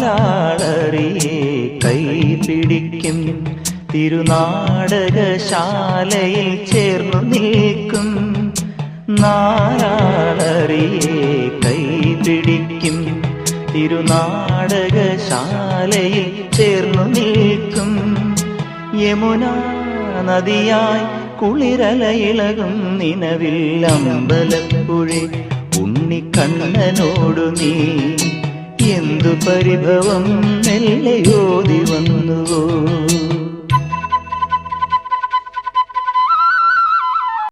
നാലാളറിയെ കൈപിടിക്കും തിരുനാടകശാലയിൽ ചേർന്നു നിൽക്കും. നാലാളറിയെ കൈപിടിക്കും തിരുനാടകശാലയിൽ ചേർന്നു നിൽക്കും. യമുനാ നദിയായി കുളിരലയിളകും നിലവിൽ അമ്പലപ്പുഴെ ഉണ്ണിക്കണ്ണനോടു നീ എന്തു പരിഭവം മെല്ലയോതി വന്നുവോ.